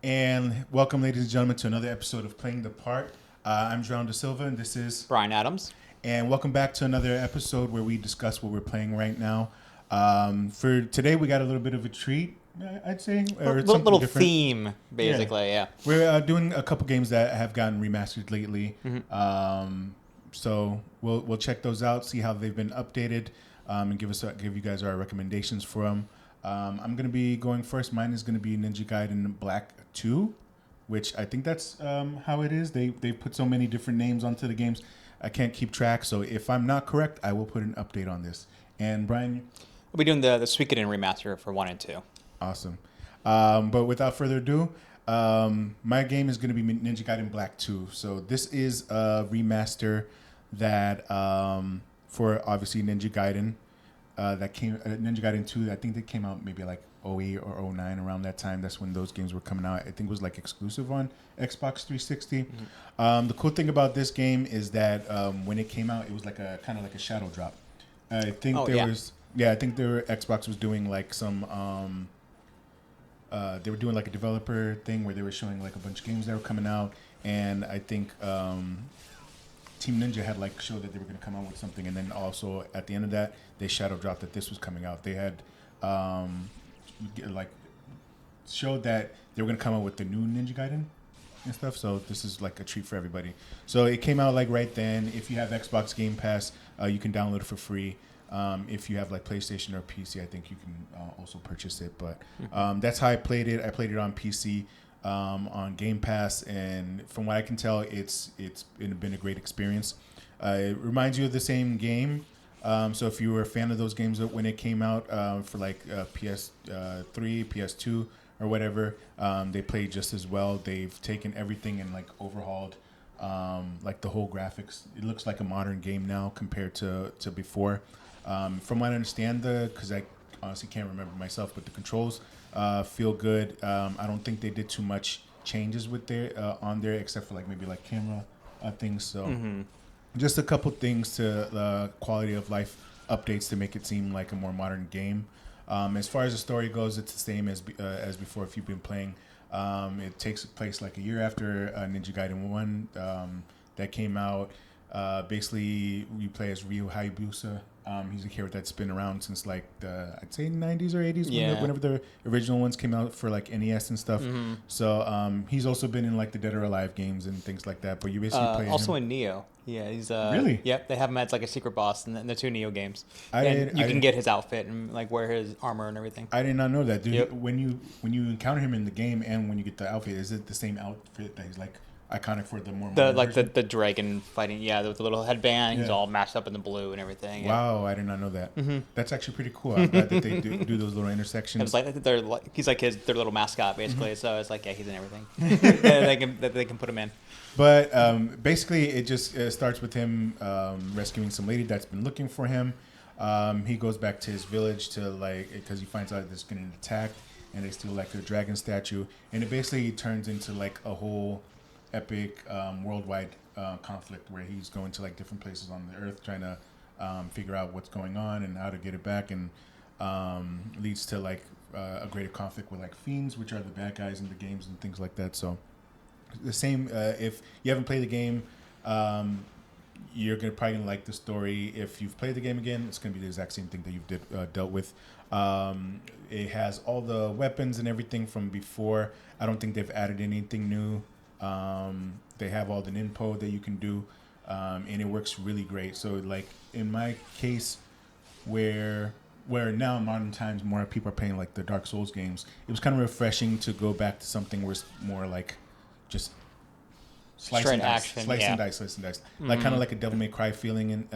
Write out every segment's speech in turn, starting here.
And welcome, ladies and gentlemen, to another episode of Playing the Part. I'm Drown Da Silva, and this is... Brian Adams. And welcome back to another episode where we discuss what we're playing right now. For today, we got a little bit of a treat, I'd say. Or something Little different. theme, basically, yeah. We're doing a couple games that have gotten remastered lately. Mm-hmm. So we'll check those out, see how they've been updated, and give you guys our recommendations for them. I'm going to be going first. Mine is going to be Ninja Gaiden Black 2, which I think that's how it is. They put so many different names onto the games, I can't keep track. So if I'm not correct, I will put an update on this. And Brian? We'll be doing the Suikoden remaster for 1 and 2. Awesome. But without further ado, my game is going to be Ninja Gaiden Black 2. So this is a remaster that for obviously Ninja Gaiden. That came Ninja Gaiden 2. I think they came out maybe like 08 or 09, around that time. That's when those games were coming out. I think it was like exclusive on Xbox 360. The cool thing about this game is that when it came out, it was like a kind of like a shadow drop. I think I think Xbox was doing like some they were doing like a developer thing where they were showing like a bunch of games that were coming out, and I think Team Ninja had like showed that they were going to come out with something, and then also at the end of that, they shadow dropped that this was coming out. They had like showed that they were going to come out with the new Ninja Gaiden and stuff. So this is like a treat for everybody. So it came out like right then. If you have Xbox Game Pass, you can download it for free. If you have like PlayStation or PC, I think you can also purchase it. But that's how I played it. I played it on PC. On Game Pass, and from what I can tell, it's been a great experience. It reminds you of the same game. So if you were a fan of those games when it came out for like PS3, PS2, or whatever, they play just as well. They've taken everything and like overhauled like the whole graphics. It looks like a modern game now compared to before. From what I understand, because I honestly can't remember myself, but the controls feel good. I don't think they did too much changes with their on there, except for like maybe like camera things. So just a couple things to the quality of life updates to make it seem like a more modern game. As far as the story goes, it's the same as before. If you've been playing, it takes place like a year after Ninja Gaiden 1 that came out. Basically, you play as Ryu Hayabusa. He's a character that's been around since like I'd say 90s or 80s, whenever the original ones came out for like NES and stuff. So he's also been in like the Dead or Alive games and things like that. But you basically play also him. in Neo. Yeah, he's Really? Yep, they have him as like a secret boss in the 2 Neo games. I can get his outfit and like wear his armor and everything. I did not know that, dude. Yep. When you encounter him in the game and when you get the outfit, is it the same outfit that he's like iconic for the more modern version? The dragon fighting, with the little headband. He's all mashed up in the blue and everything. Wow, I did not know that. That's actually pretty cool. I'm glad that they do those little intersections. It's like he's like their little mascot basically. So it's like he's in everything. they can put him in. But basically, it just starts with him rescuing some lady that's been looking for him. He goes back to his village to because he finds out there's getting attacked, and they steal like a dragon statue, and it basically turns into like a whole epic worldwide conflict where he's going to like different places on the earth trying to figure out what's going on and how to get it back, and leads to like a greater conflict with like fiends, which are the bad guys in the games and things like that. So the same if you haven't played the game, you're probably gonna like the story. If you've played the game again, it's gonna be the exact same thing that you've dealt with. It has all the weapons and everything from before. I don't think they've added anything new. They have all the ninpo that you can do, and it works really great. So like in my case, where now in modern times more people are playing like the Dark Souls games, it was kind of refreshing to go back to something where it's more like just slice and dice, like kind of like a Devil May Cry feeling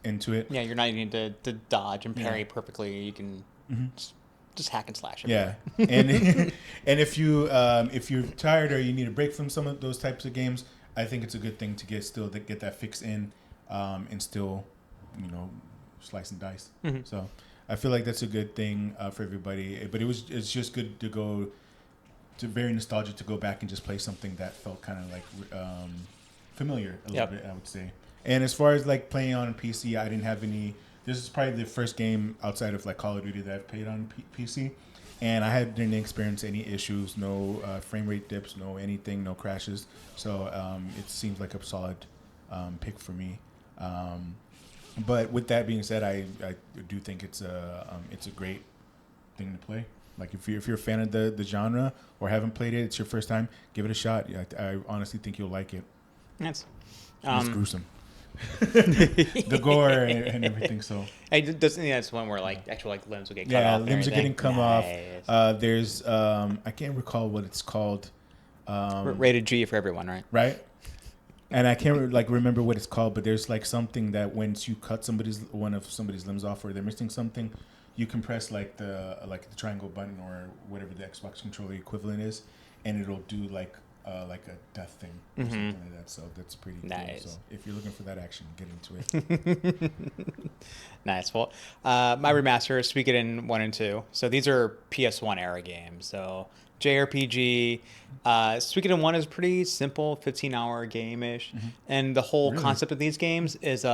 into it. Yeah, you're not needing to dodge and parry perfectly. You can just hack and slash. Yeah, and and if you're tired or you need a break from some of those types of games, I think it's a good thing to get that fix in, and still, slice and dice. So I feel like that's a good thing for everybody. But it's just good to go. Very nostalgic to go back and just play something that felt kind of like familiar a little bit, I would say. And as far as like playing on PC, I didn't have any. This is probably the first game outside of like Call of Duty that I've played on PC. and I didn't experience any issues, no frame rate dips, no anything, no crashes. So it seems like a solid pick for me. But with that being said, I do think it's a great thing to play. Like if you're a fan of the genre or haven't played it, it's your first time, give it a shot. I honestly think you'll like it. Yes. It's gruesome. The gore and everything. So that's one where like actual like limbs will get cut off. Yeah, limbs are getting cut nice. off. There's I can't recall what it's called. Rated G for everyone, right? Right. And I can't remember what it's called, but there's like something that once you cut one of somebody's limbs off, or they're missing something, you can press like the triangle button or whatever the Xbox controller equivalent is, and it'll do like a death thing or something like that. So that's pretty nice. Cool. So if you're looking for that action, get into it. Nice. Well, my remaster is Suikoden 1 and 2. So these are PS1 era games. So JRPG. Suikoden 1 is pretty simple, 15-hour game-ish. And the whole concept of these games is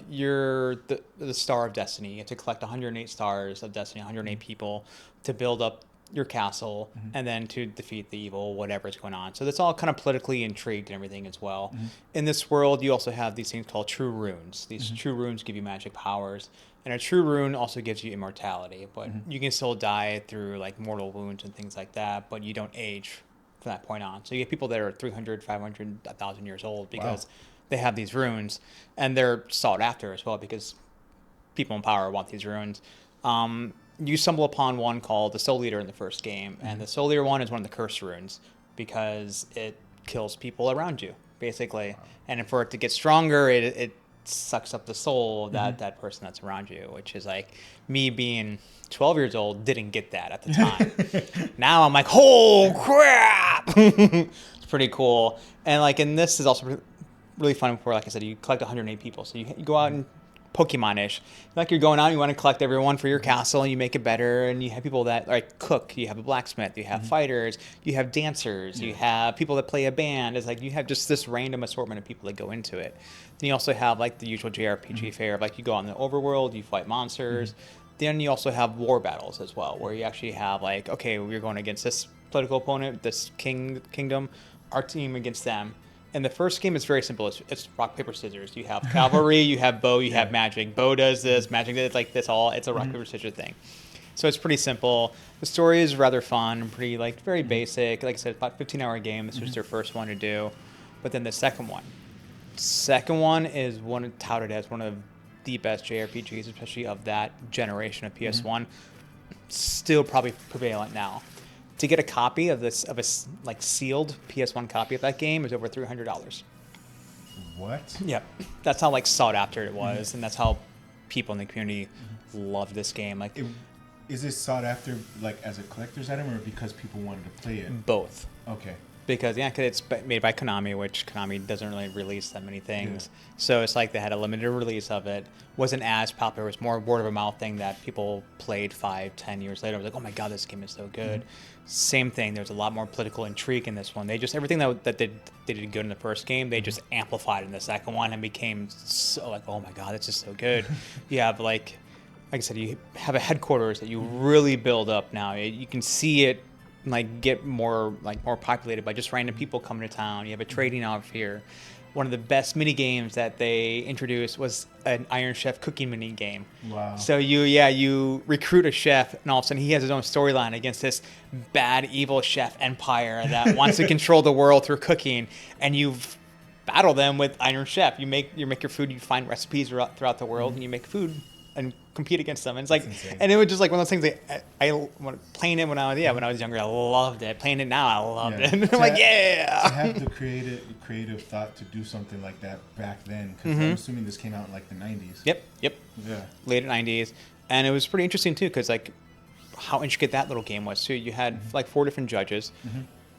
you're the Star of Destiny. You have to collect 108 stars of Destiny, 108 people to build up your castle and then to defeat the evil, whatever is going on. So that's all kind of politically intrigued and everything as well. In this world, you also have these things called true runes. These true runes give you magic powers. And a true rune also gives you immortality, but you can still die through like mortal wounds and things like that, but you don't age from that point on. So you get people that are 300, 500, 1,000 years old because they have these runes, and they're sought after as well because people in power want these runes. You stumble upon one called the Soul Leader in the first game, and the Soul Leader one is one of the curse runes because it kills people around you, basically. And for it to get stronger, it sucks up the soul of that person that's around you, which is like me being 12 years old didn't get that at the time. Now I'm like, oh crap. It's pretty cool. And like, and this is also really fun for, like I said, you collect 108 people, so you go out and Pokemon-ish. Like you're going out, you want to collect everyone for your castle, and you make it better, and you have people that like cook, you have a blacksmith, you have fighters, you have dancers, you have people that play a band. It's like you have just this random assortment of people that go into it. Then you also have like the usual JRPG fare, like you go out in the overworld, you fight monsters. Then you also have war battles as well, where you actually have like, okay, we're going against this political opponent, this kingdom, our team against them. And the first game is very simple. It's rock, paper, scissors. You have cavalry, you have bow, you have magic. Bow does this, magic does like this all. It's a rock, paper, scissors thing. So it's pretty simple. The story is rather fun, pretty like very basic. Like I said, about 15-hour game. This was their first one to do. But then the second one is touted as one of the best JRPGs, especially of that generation of PS1. Still probably prevalent now. To get a copy of a like sealed PS1 copy of that game is over $300. What? Yeah, that's how like sought after it was, and that's how people in the community love this game. Like, is it sought after like as a collector's item or because people wanted to play it? Both. Okay. Because it's made by Konami, which Konami doesn't really release that many things. Yeah. So it's like they had a limited release of it. Wasn't as popular. It was more word of mouth thing that people played 5-10 years later. I was like, oh my god, this game is so good. Same thing. There's a lot more political intrigue in this one. They just everything that they did good in the first game, they just amplified in the second one and became so like, oh my god, it's just so good. You have like I said, you have a headquarters that you really build up now. You can see it like get more populated by just random people coming to town. You have a trading out here. One of the best mini games that they introduced was an Iron Chef cooking mini game. Wow. So you recruit a chef, and all of a sudden he has his own storyline against this bad evil chef empire that wants to control the world through cooking, and you battle them with Iron Chef. You make your food, you find recipes throughout the world, and you make food and compete against them. And it's like, and it was just like one of those things that I playing it when I was younger, I loved it. Playing it now, I loved it. And I'm like, yeah. To have the creative thought to do something like that back then, because I'm assuming this came out in like the 90s. Yep. Yeah. Late 90s, and it was pretty interesting too, because like how intricate that little game was too. You had like 4 different judges.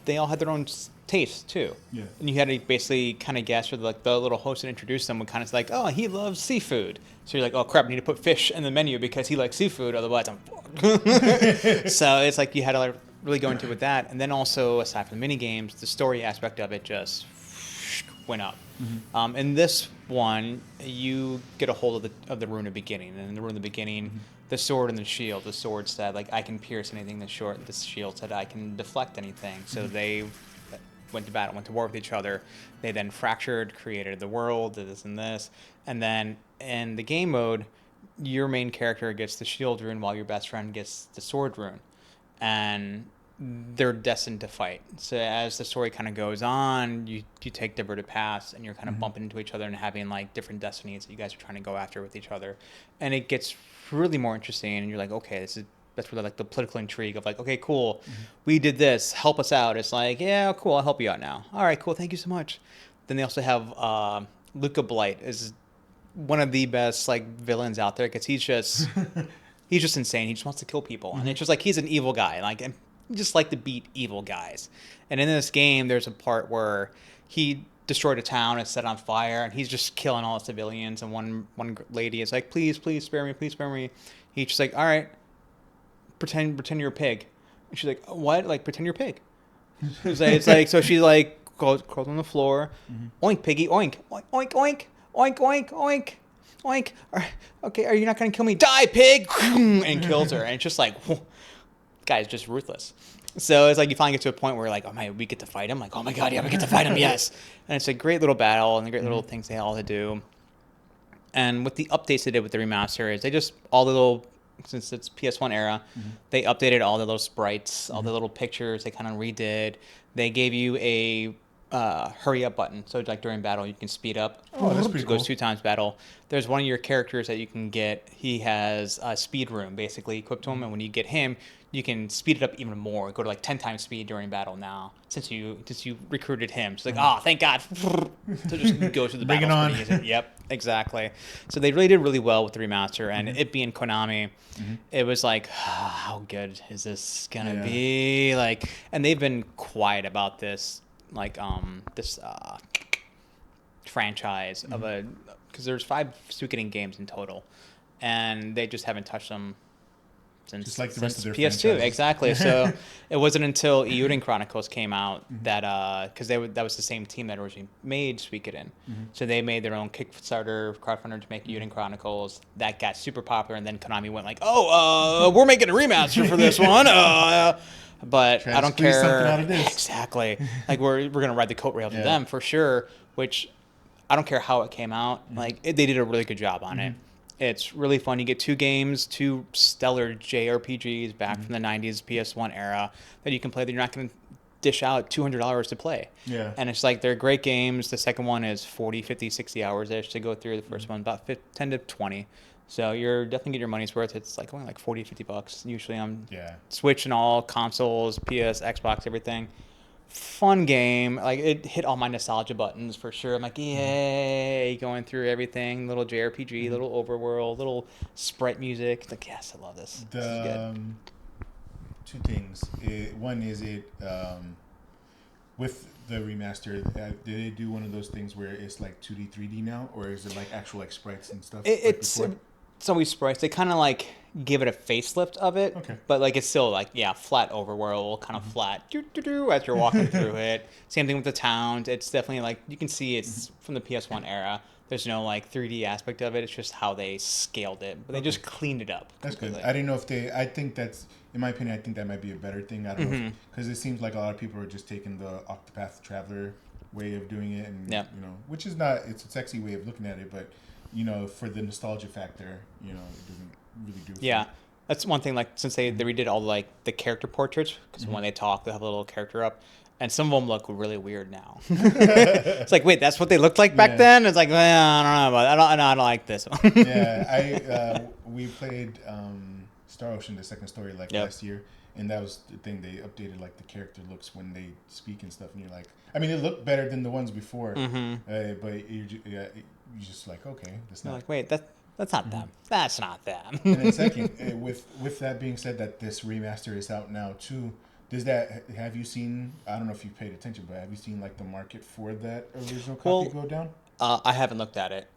They all had their own taste too. Yeah. And you had to basically kind of guess, or like the little host that introduced them would kind of like, oh, he loves seafood. So you're like, oh crap, I need to put fish in the menu because he likes seafood, otherwise I'm fucked. So it's like you had to like really go into it with that. And then also, aside from the mini games, the story aspect of it just went up. In this one, you get a hold of the Rune of Beginning. And in the Rune of Beginning, the sword and the shield. The sword said like I can pierce anything. The shield said I can deflect anything. So they went to battle, went to war with each other. They then fractured, created the world, did this and this, and then in the game mode, your main character gets the shield rune while your best friend gets the sword rune, and they're destined to fight. So as the story kind of goes on, you take diverted paths and you're kind of bumping into each other and having like different destinies that you guys are trying to go after with each other, and it gets really more interesting. And you're like, okay, that's really like the political intrigue of like, okay, cool, we did this, help us out. It's like, yeah, cool, I'll help you out now. All right, cool, thank you so much. Then they also have Luca Blight is one of the best like villains out there because he's just insane. He just wants to kill people, and it's just like he's an evil guy, like, and just like to beat evil guys. And in this game, there's a part where he destroyed a town and set on fire, and he's just killing all the civilians. And one lady is like, please spare me, please spare me. He's just like, all right, pretend you're a pig. And she's like, what? Like, pretend you're a pig. It's like so she like crawls on the floor, oink piggy, oink, oink, oink, oink, oink, oink, oink, oink. Okay, are you not gonna kill me? Die, pig! And kills her. And it's just like, whoa, guy's just ruthless. So it's like you finally get to a point where like, oh man, we get to fight him. Like, oh my god, yeah, we get to fight him, yes. And it's a great little battle and the great little things they all do. And with the updates they did with the remaster is they just all the little, since it's PS1 era, they updated all the little sprites, all the little pictures. They kind of redid. They gave you a hurry up button, so like during battle you can speed up. Oh, that's pretty cool. It goes 2 times battle. There's one of your characters that you can get. He has a speed rune basically equipped to him, and when you get him, you can speed it up even more. Go to like 10 times speed during battle now since you recruited him. So like, thank God. So just go through the Bring battle. it on. Yep, exactly. So they really did really well with the remaster, and it being Konami, it was like, how good is this gonna be? Like, and they've been quiet about this, like this franchise of a, because there's 5 Suikoden games in total, and they just haven't touched them since, just like the rest of their PS2. franchises. Exactly. So it wasn't until Eiyuden Chronicles came out that because that was the same team that originally made Suikoden, so they made their own Kickstarter crowdfunder to make Eiyuden Chronicles. That got super popular, and then Konami went like, we're making a remaster for this one. But I don't care. Something out of this. Exactly. Like we're gonna ride the coat rails of them for sure. Which I don't care how it came out. Like they did a really good job on it. It's really fun. You get 2 games, 2 stellar JRPGs back from the 90s PS1 era that you can play that you're not going to dish out $200 to play. Yeah. And it's like they're great games. The second one is 40, 50, 60 hours-ish to go through. The first one about 10 to 20. So you're definitely get your money's worth. It's like only like 40, 50 bucks usually on Switch and all consoles, PS, Xbox, everything. Fun game. Like it hit all my nostalgia buttons for sure. I'm like, yay, going through everything. Little JRPG, little overworld, little sprite music. It's like, yes, I love this. This is good. 2 things. One is with the remaster, did they do one of those things where it's like 2D, 3D now, or is it like actual like sprites and stuff? It's always sprites. They kind of like give it a facelift of it, but like it's still like flat overworld, kind of flat as you're walking through it. Same thing with the towns. It's definitely like you can see it's from the PS1 era. There's no like 3D aspect of it. It's just how they scaled it, but they just cleaned it up. That's good. I didn't know if they. I think that's, in my opinion, I think that might be a better thing. I don't know, because it seems like a lot of people are just taking the Octopath Traveler way of doing it, and which is not. It's a sexy way of looking at it, but for the nostalgia factor, it doesn't really do it. Yeah, that's one thing. Like since they redid all like the character portraits, because when they talk, they have a little character up, and some of them look really weird now. It's like, wait, that's what they looked like back then. It's like, well, I don't know about that. I don't like this one. We played Star Ocean, the second story, last year, and that was the thing. They updated like the character looks when they speak and stuff, and you're like, I mean, it looked better than the ones before, but you're just like, okay, that's not. Like, wait, that's not them. That's not them. And then second, with that being said, that this remaster is out now too. Have you seen? I don't know if you paid attention, but have you seen like the market for that original copy go down? I haven't looked at it.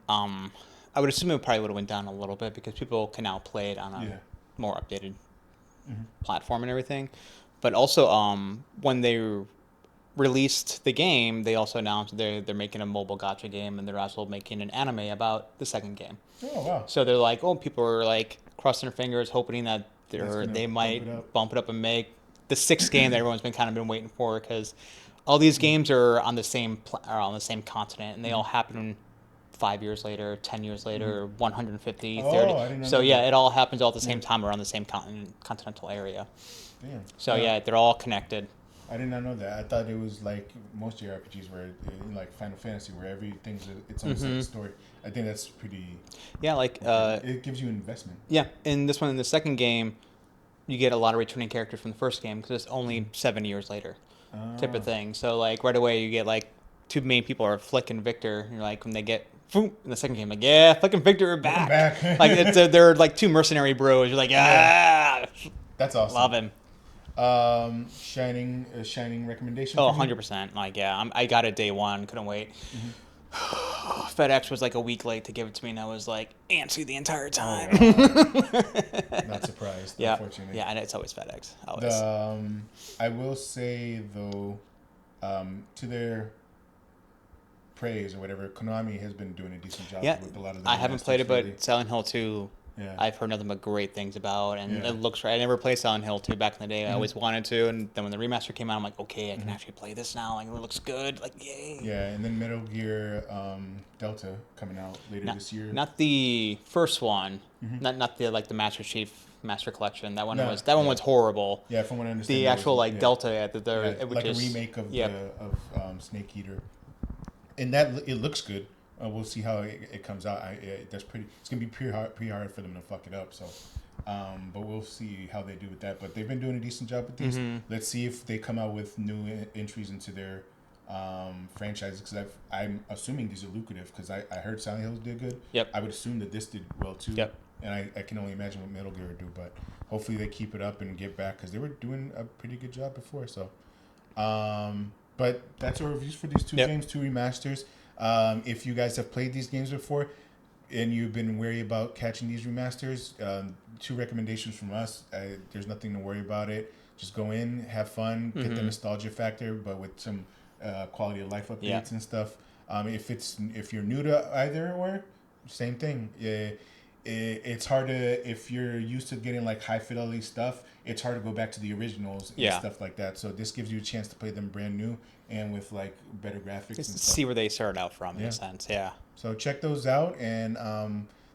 I would assume it probably would have went down a little bit because people can now play it on a more updated platform and everything. But also, when they released the game, they also announced they're making a mobile gacha game, and they're also making an anime about the second game. Oh wow! So they're like, people are like crossing their fingers, hoping that they might bump bump it up and make the sixth game that everyone's been waiting for, because all these games are on the same continent, and they all happen 5 years later, 10 years later, 150, 30. I didn't know So that. yeah, it all happens all at the same time around the same continental area. Damn. So yeah, they're all connected. I did not know that. I thought it was like most JRPGs where like Final Fantasy, where everything's its own separate story. I think that's pretty. Yeah, like it gives you investment. yeah. In this one, in the second game, you get a lot of returning characters from the first game because it's only 7 years later, type of thing. So like right away, you get like two main people are Flick and Victor. And you're like, when they get in the second game, like, yeah, Flick and Victor are back. Like they're like two mercenary bros. You're like, ah, that's awesome. Love him. Shining recommendation. Oh, 100%. Like, yeah, I got it day one. Couldn't wait. FedEx was like a week late to give it to me, and I was like antsy the entire time. Not surprised. Yeah, unfortunately. yeah, and it's always FedEx. Always. I will say though, to their praise or whatever, Konami has been doing a decent job with a lot of the I haven't played it, lately. but Silent Hill 2, I've heard nothing but great things about, and it looks right. I never played Silent Hill 2 back in the day. I always wanted to, and then when the remaster came out, I'm like, okay, I can actually play this now. Like, it looks good. Like, yay. Yeah, and then Metal Gear Delta coming out later this year. Not the first one, not the like the Master Chief Master Collection. That one was horrible. Yeah, from what I understand. The actual Delta, like a remake of Snake Eater, and that it looks good. We'll see how it comes out. It's gonna be pretty hard for them to fuck it up. So, but we'll see how they do with that. But they've been doing a decent job with these. Let's see if they come out with new entries into their franchises. Because I'm assuming these are lucrative. Because I heard Silent Hills did good. Yep. I would assume that this did well too. Yep. And I can only imagine what Metal Gear would do. But hopefully they keep it up and get back, because they were doing a pretty good job before. So, but that's our reviews for these two games, two remasters. If you guys have played these games before and you've been wary about catching these remasters, two recommendations from us. There's nothing to worry about it. Just go in, have fun, get the nostalgia factor, but with some quality of life updates and stuff. If you're new to either or, same thing. It's hard to, if you're used to getting like high fidelity stuff, it's hard to go back to the originals and stuff like that. So this gives you a chance to play them brand new and with like better graphics. Just and see where they started out from in a sense. Yeah. So check those out, and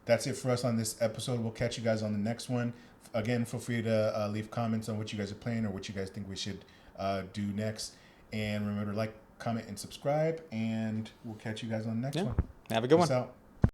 that's it for us on this episode. We'll catch you guys on the next one. Again, feel free to leave comments on what you guys are playing or what you guys think we should do next. And remember to like, comment, and subscribe. And we'll catch you guys on the next one. Have a good Peace one. out.